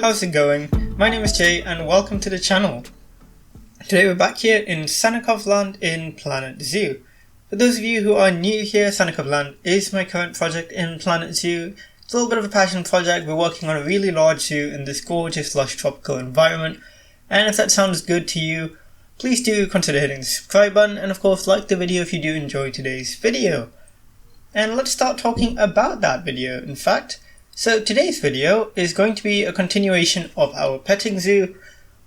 how's it going? My name is Jay and welcome to the channel. Today we're back here in Sannikovland in Planet Zoo. For those of you who are new here, Sannikovland is my current project in Planet Zoo. It's a little bit of a passion project. We're working on a really large zoo in this gorgeous lush tropical environment, and if that sounds good to you, please do consider hitting the subscribe button and of course like the video if you do enjoy today's video. And let's start talking about that video in fact. So today's video is going to be a continuation of our petting zoo,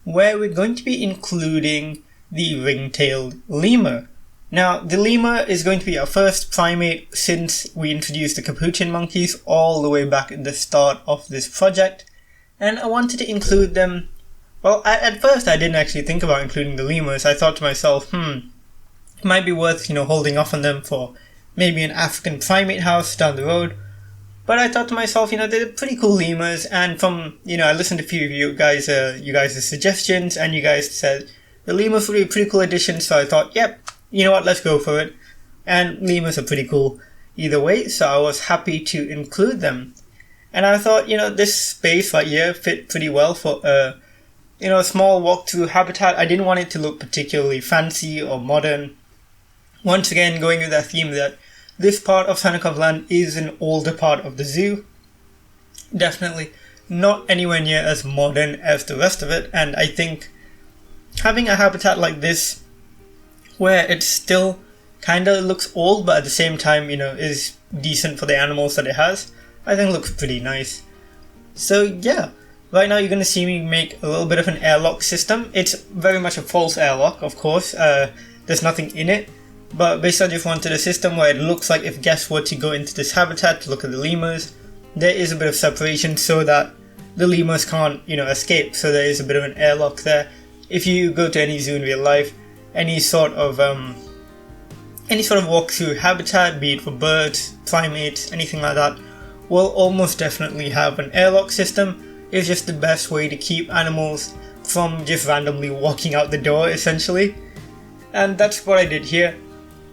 where we're going to be including the ring-tailed lemur. Now, the lemur is going to be our first primate since we introduced the capuchin monkeys all the way back at the start of this project, and I wanted to include them. Well, at first I didn't actually think about including the lemurs. I thought to myself, it might be worth, holding off on them for maybe an African primate house down the road. But I thought to myself, they're pretty cool lemurs, and from, I listened to a few of you guys' suggestions, and you guys said the lemurs would be a pretty cool addition, so I thought, yep, you know what, let's go for it. And lemurs are pretty cool either way, so I was happy to include them. And I thought, this space right here fit pretty well for a small walk-through habitat. I didn't want it to look particularly fancy or modern. Once again, going with that theme that this part of Sannikovland is an older part of the zoo. Definitely not anywhere near as modern as the rest of it, and I think having a habitat like this, where it still kinda looks old but at the same time, is decent for the animals that it has, I think looks pretty nice. So yeah, right now you're gonna see me make a little bit of an airlock system. It's very much a false airlock, of course. There's nothing in it. But basically I just wanted a system where it looks like if guests were to go into this habitat to look at the lemurs, there is a bit of separation so that the lemurs can't, escape. So there is a bit of an airlock there. If you go to any zoo in real life, any sort of walk-through habitat, be it for birds, primates, anything like that, will almost definitely have an airlock system. It's just the best way to keep animals from just randomly walking out the door, essentially. And that's what I did here.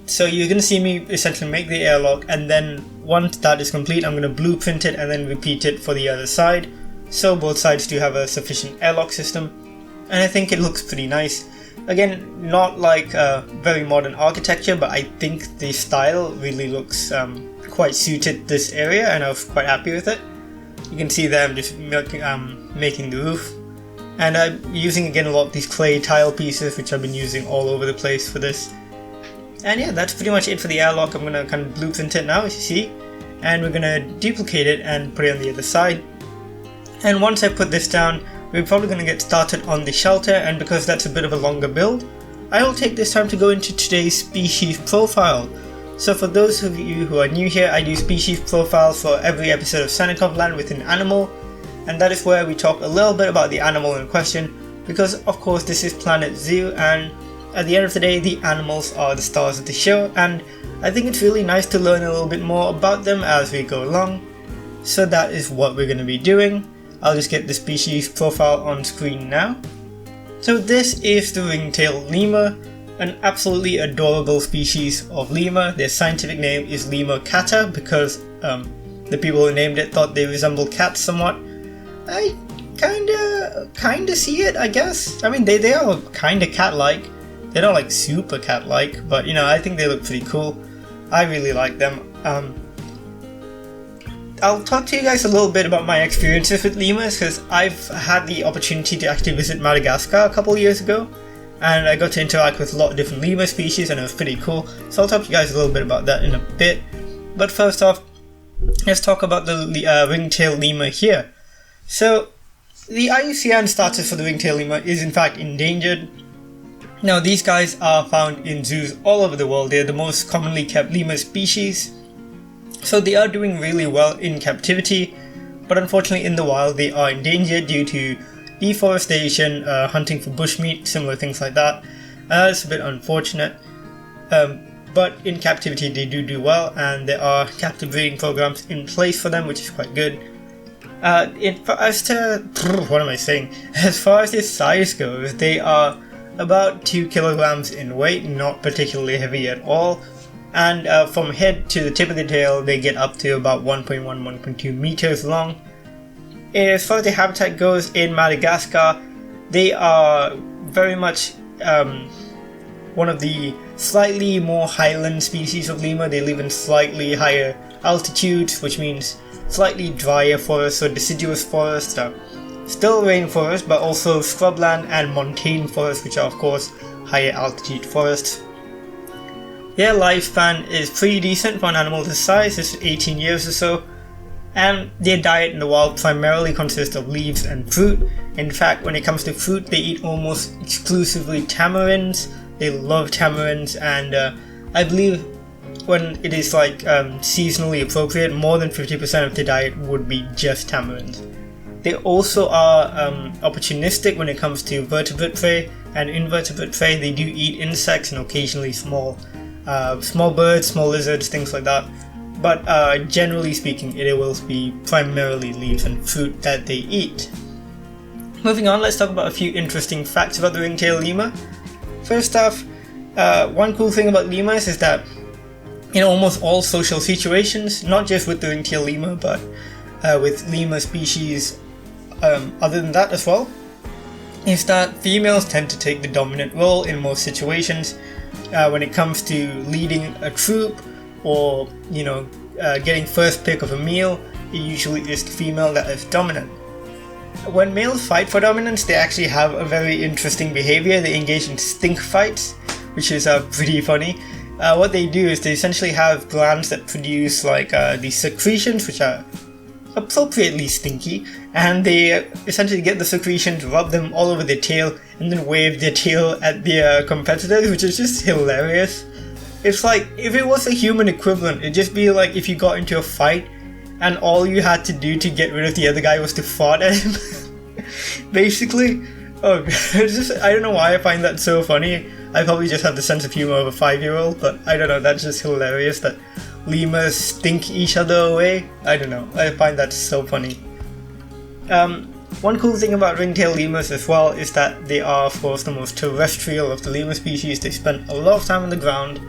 So you're going to see me essentially make the airlock, and then once that is complete I'm going to blueprint it and then repeat it for the other side, so both sides do have a sufficient airlock system, and I think it looks pretty nice. Again, not like very modern architecture, but I think the style really looks quite suited this area, and I was quite happy with it. You can see there I'm just making the roof, and I'm using again a lot of these clay tile pieces which I've been using all over the place for this. And yeah, that's pretty much it for the airlock. I'm going to kind of blueprint it now, as you see, and we're going to duplicate it and put it on the other side. And once I put this down, we're probably going to get started on the shelter, and because that's a bit of a longer build, I will take this time to go into today's species profile. So for those of you who are new here, I do species profiles for every episode of Sannikovland with an animal, and that is where we talk a little bit about the animal in question, because of course this is Planet Zoo, and at the end of the day, the animals are the stars of the show, and I think it's really nice to learn a little bit more about them as we go along. So that is what we're going to be doing. I'll just get the species profile on screen now. So this is the ring-tailed lemur, an absolutely adorable species of lemur. Their scientific name is Lemur cata because the people who named it thought they resemble cats somewhat. I kinda see it, I guess. I mean, they are kinda cat-like. They're not like super cat-like, but I think they look pretty cool. I really like them. I'll talk to you guys a little bit about my experiences with lemurs, because I've had the opportunity to actually visit Madagascar a couple of years ago, and I got to interact with a lot of different lemur species, and it was pretty cool. So I'll talk to you guys a little bit about that in a bit. But first off, let's talk about the ring-tailed lemur here. So the IUCN status for the ring-tailed lemur is in fact endangered. Now these guys are found in zoos all over the world. They're the most commonly kept lemur species, so they are doing really well in captivity, but unfortunately in the wild they are endangered due to deforestation, hunting for bushmeat, similar things like that. It's a bit unfortunate, but in captivity they do well, and there are captive breeding programs in place for them, which is quite good. As far as their size goes, they are about 2 kilograms in weight, not particularly heavy at all, and from head to the tip of the tail they get up to about 1.1-1.2 meters long. as far as the habitat goes in Madagascar, they are very much one of the slightly more highland species of lemur. They live in slightly higher altitudes, which means slightly drier forests or deciduous forests. Still rainforest, but also scrubland and montane forests, which are of course higher altitude forests. Their lifespan is pretty decent for an animal this size, it's 18 years or so, and their diet in the wild primarily consists of leaves and fruit. In fact, when it comes to fruit, they eat almost exclusively tamarinds. They love tamarinds, and I believe when it is seasonally appropriate, more than 50% of the diet would be just tamarinds. They also are opportunistic when it comes to vertebrate prey and invertebrate prey. They do eat insects and occasionally small birds, small lizards, things like that. But generally speaking, it will be primarily leaves and fruit that they eat. Moving on, let's talk about a few interesting facts about the ring-tailed lemur. First off, one cool thing about lemurs is that in almost all social situations, not just with the ring-tailed lemur, but with lemur species other than that as well, is that females tend to take the dominant role in most situations. When it comes to leading a troop or getting first pick of a meal, it usually is the female that is dominant. When males fight for dominance, they actually have a very interesting behavior. They engage in stink fights, which is pretty funny. What they do is they essentially have glands that produce these secretions, which are appropriately stinky, and they essentially get the secretions, rub them all over their tail, and then wave their tail at their competitors, which is just hilarious. It's like, if it was a human equivalent, it'd just be like if you got into a fight and all you had to do to get rid of the other guy was to fart at him. Basically. Oh, I don't know why I find that so funny. I probably just have the sense of humor of a 5-year-old, but I don't know, that's just hilarious that lemurs stink each other away. I don't know, I find that so funny. One cool thing about ring-tailed lemurs as well is that they are of course the most terrestrial of the lemur species. They spend a lot of time on the ground.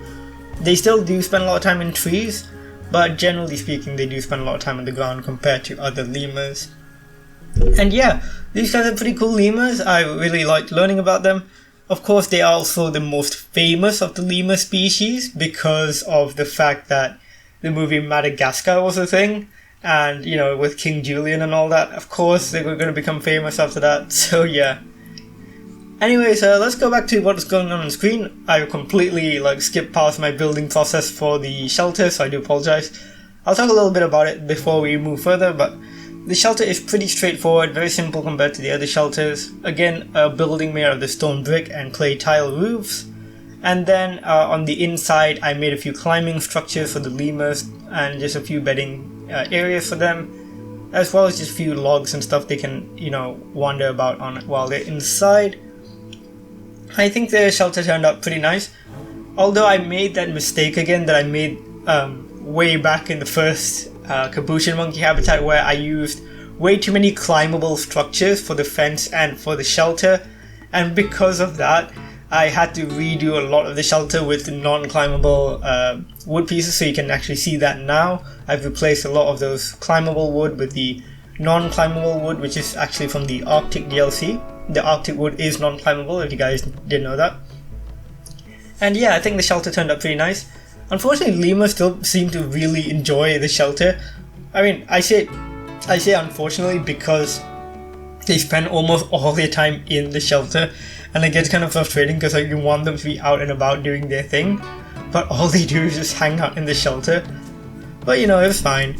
They still do spend a lot of time in trees, but generally speaking they do spend a lot of time on the ground compared to other lemurs. And yeah, these guys are pretty cool lemurs. I really liked learning about them. Of course, they are also the most famous of the lemur species because of the fact that the movie Madagascar was a thing, and with King Julian and all that, of course they were going to become famous after that. So yeah. Anyways, let's go back to what's going on screen. I completely skipped past my building process for the shelter, so I do apologize. I'll talk a little bit about it before we move further, but the shelter is pretty straightforward, very simple compared to the other shelters. Again, a building made of the stone brick and clay tile roofs. And then on the inside, I made a few climbing structures for the lemurs and just a few bedding areas for them, as well as just a few logs and stuff they can, wander about on while they're inside. I think the shelter turned out pretty nice, although I made that mistake again that I made way back in the first capuchin monkey habitat, where I used way too many climbable structures for the fence and for the shelter, and because of that I had to redo a lot of the shelter with non-climbable wood pieces. So you can actually see that now. I've replaced a lot of those climbable wood with the non-climbable wood, which is actually from the Arctic DLC. The Arctic wood is non-climbable, if you guys didn't know that. And yeah, I think the shelter turned out pretty nice. Unfortunately, lemurs still seem to really enjoy the shelter. I mean, I say unfortunately because they spend almost all their time in the shelter, and it gets kind of frustrating because you want them to be out and about doing their thing, but all they do is just hang out in the shelter. But it was fine.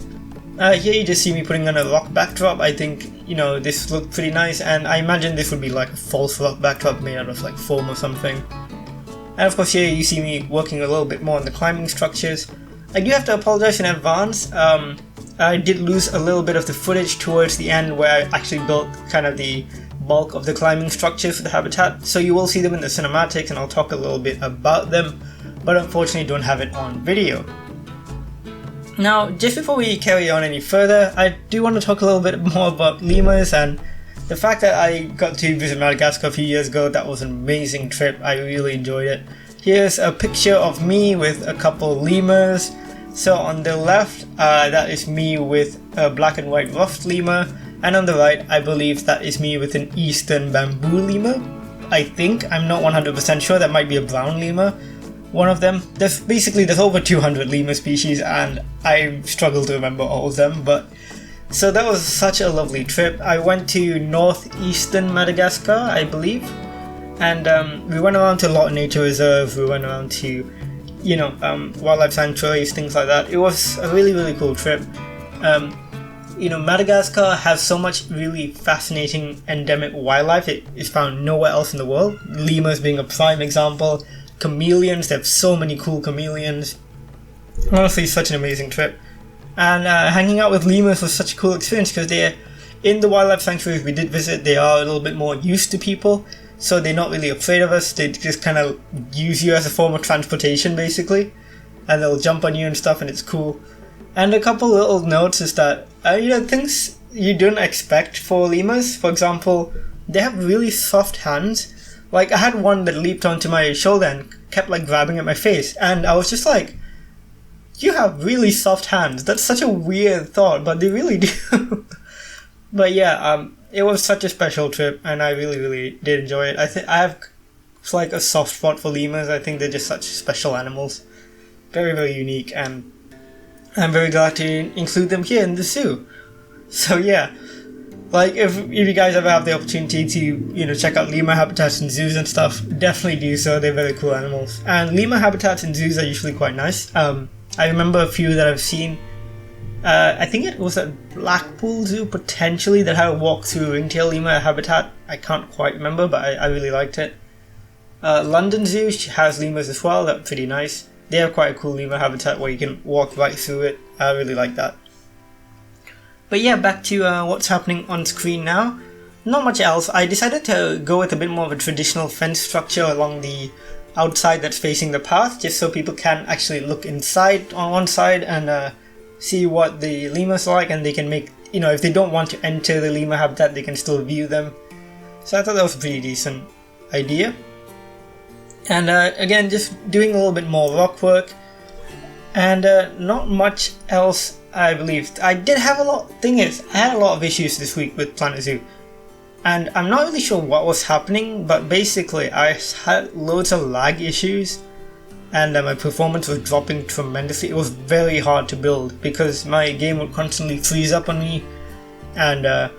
Here you just see me putting on a rock backdrop. I think this looked pretty nice, and I imagine this would be like a false rock backdrop made out of foam or something. And of course here you see me working a little bit more on the climbing structures. I do have to apologize in advance. I did lose a little bit of the footage towards the end where I actually built kind of the bulk of the climbing structures for the habitat. So you will see them in the cinematics and I'll talk a little bit about them, but unfortunately don't have it on video. Now, just before we carry on any further, I do want to talk a little bit more about lemurs and the fact that I got to visit Madagascar a few years ago. That was an amazing trip. I really enjoyed it. Here's a picture of me with a couple lemurs. So on the left, that is me with a black and white ruffed lemur, And on the right, I believe that is me with an eastern bamboo lemur. I think, I'm not 100% sure, that might be a brown lemur. One of them. There's over 200 lemur species and I struggle to remember all of them, but so that was such a lovely trip. I went to northeastern Madagascar, I believe, and we went around to a lot of nature reserves, we went around to, wildlife sanctuaries, things like that. It was a really, really cool trip. Madagascar has so much really fascinating endemic wildlife. It is found nowhere else in the world. Lemurs being a prime example. Chameleons, they have so many cool chameleons. Honestly, such an amazing trip. And hanging out with lemurs was such a cool experience because they're in the wildlife sanctuaries we did visit. They are a little bit more used to people, so they're not really afraid of us. They just kind of use you as a form of transportation, basically, and they'll jump on you and stuff, and it's cool. And a couple little notes is that things you don't expect for lemurs. For example, they have really soft hands. Like, I had one that leaped onto my shoulder and kept grabbing at my face, and I was just like, you have really soft hands. That's such a weird thought, but they really do. But yeah, it was such a special trip, and I really, really did enjoy it. I have a soft spot for lemurs. I think they're just such special animals. Very, very unique, and I'm very glad to include them here in the zoo. So yeah. If you guys ever have the opportunity to, check out lemur habitats in zoos and stuff, definitely do so. They're very cool animals. And lemur habitats in zoos are usually quite nice. I remember a few that I've seen. I think it was at Blackpool Zoo, potentially, that had a walk through ringtail lemur habitat. I can't quite remember, but I really liked it. London Zoo has lemurs as well. That's pretty nice. They have quite a cool lemur habitat where you can walk right through it. I really like that. But yeah, back to what's happening on screen now. Not much else. I decided to go with a bit more of a traditional fence structure along the outside that's facing the path, just so people can actually look inside on one side and see what the lemurs are like, and they can make, if they don't want to enter the lemur habitat, they can still view them. So I thought that was a pretty decent idea. And again, just doing a little bit more rock work, and not much else. I believe I did have a lot. Thing is, I had a lot of issues this week with Planet Zoo, and I'm not really sure what was happening, but basically I had loads of lag issues, and my performance was dropping tremendously. It was very hard to build because my game would constantly freeze up on me, and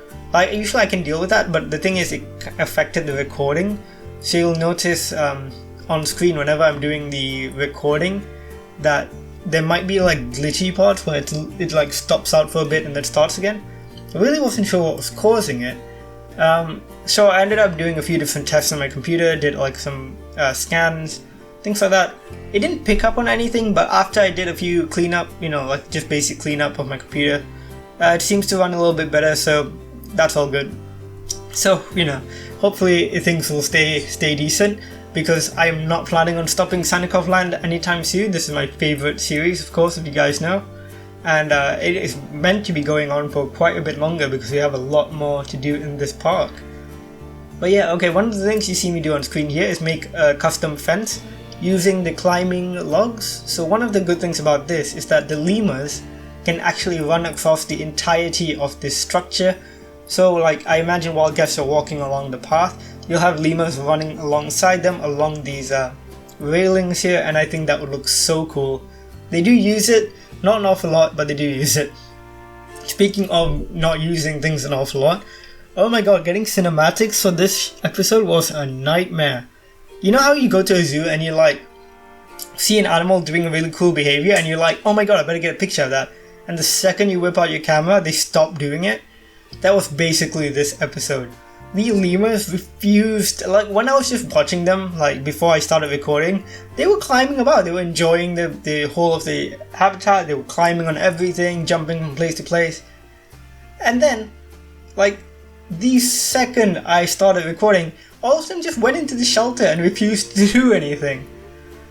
usually I can deal with that, but the thing is, it affected the recording. So you'll notice on screen whenever I'm doing the recording that there might be glitchy parts where it stops out for a bit and then starts again. I really wasn't sure what was causing it. So I ended up doing a few different tests on my computer, did some scans, things like that. It didn't pick up on anything, but after I did a few cleanup, just basic cleanup of my computer, it seems to run a little bit better, so that's all good. So, hopefully things will stay decent, because I am not planning on stopping Sannikovland anytime soon. This is my favourite series, of course, if you guys know. And it is meant to be going on for quite a bit longer because we have a lot more to do in this park. But yeah, okay, one of the things you see me do on screen here is make a custom fence using the climbing logs. So one of the good things about this is that the lemurs can actually run across the entirety of this structure. So I imagine while guests are walking along the path, you'll have lemurs running alongside them along these railings here, and I think that would look so cool. They do use it, not an awful lot, but they do use it. Speaking of not using things an awful lot, oh my god, getting cinematics for this episode was a nightmare. You know how you go to a zoo and you see an animal doing a really cool behavior and you're like, oh my god, I better get a picture of that. And the second you whip out your camera, they stop doing it. That was basically this episode. The lemurs refused, when I was just watching them, before I started recording, they were climbing about, they were enjoying the whole of the habitat, they were climbing on everything, jumping from place to place. And then, the second I started recording, all of them just went into the shelter and refused to do anything.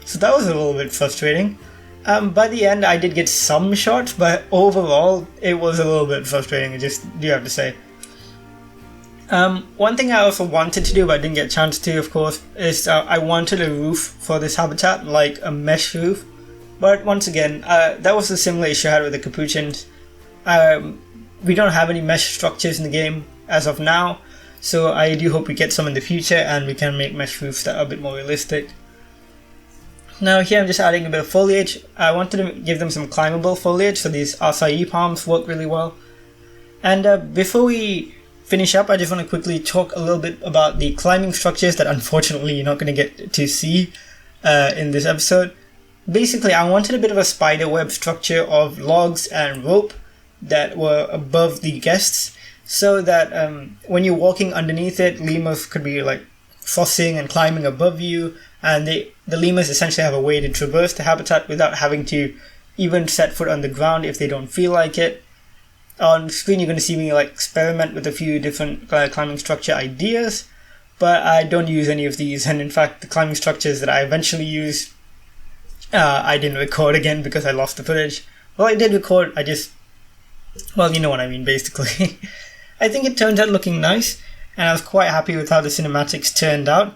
So that was a little bit frustrating. By the end I did get some shots, but overall it was a little bit frustrating, I just do have to say. One thing I also wanted to do, but I didn't get a chance to, of course, is I wanted a roof for this habitat, a mesh roof. But once again, that was a similar issue I had with the capuchins. we don't have any mesh structures in the game as of now, so I do hope we get some in the future and we can make mesh roofs that are a bit more realistic. Now here I'm just adding a bit of foliage. I wanted to give them some climbable foliage, so these acai palms work really well. And before we finish up, I just want to quickly talk a little bit about the climbing structures that unfortunately you're not going to get to see in this episode. Basically, I wanted a bit of a spider web structure of logs and rope that were above the guests, so that when you're walking underneath it, lemurs could be like fussing and climbing above you, and the lemurs essentially have a way to traverse the habitat without having to even set foot on the ground if they don't feel like it. On screen you're going to see me like experiment with a few different climbing structure ideas, but I don't use any of these, and in fact the climbing structures that I eventually use I didn't record again because I lost the footage. Well, I did record, well, you know what I mean basically. I think it turned out looking nice, and I was quite happy with how the cinematics turned out.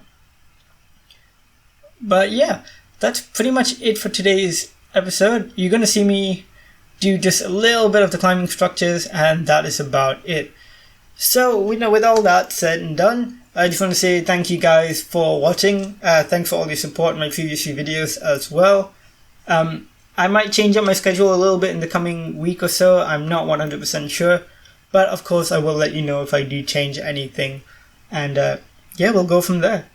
But yeah, that's pretty much it for today's episode. You're going to see me do just a little bit of the climbing structures, and that is about it. So, with all that said and done, I just want to say thank you guys for watching. Thanks for all your support in my previous few videos as well. I might change up my schedule a little bit in the coming week or so. I'm not 100% sure, but of course I will let you know if I do change anything, and yeah, we'll go from there.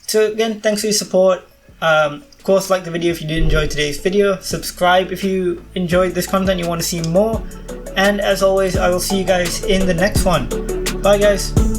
So again, thanks for your support. Of course, like the video if you did enjoy today's video, subscribe if you enjoyed this content, you want to see more, and as always, I will see you guys in the next one. Bye guys.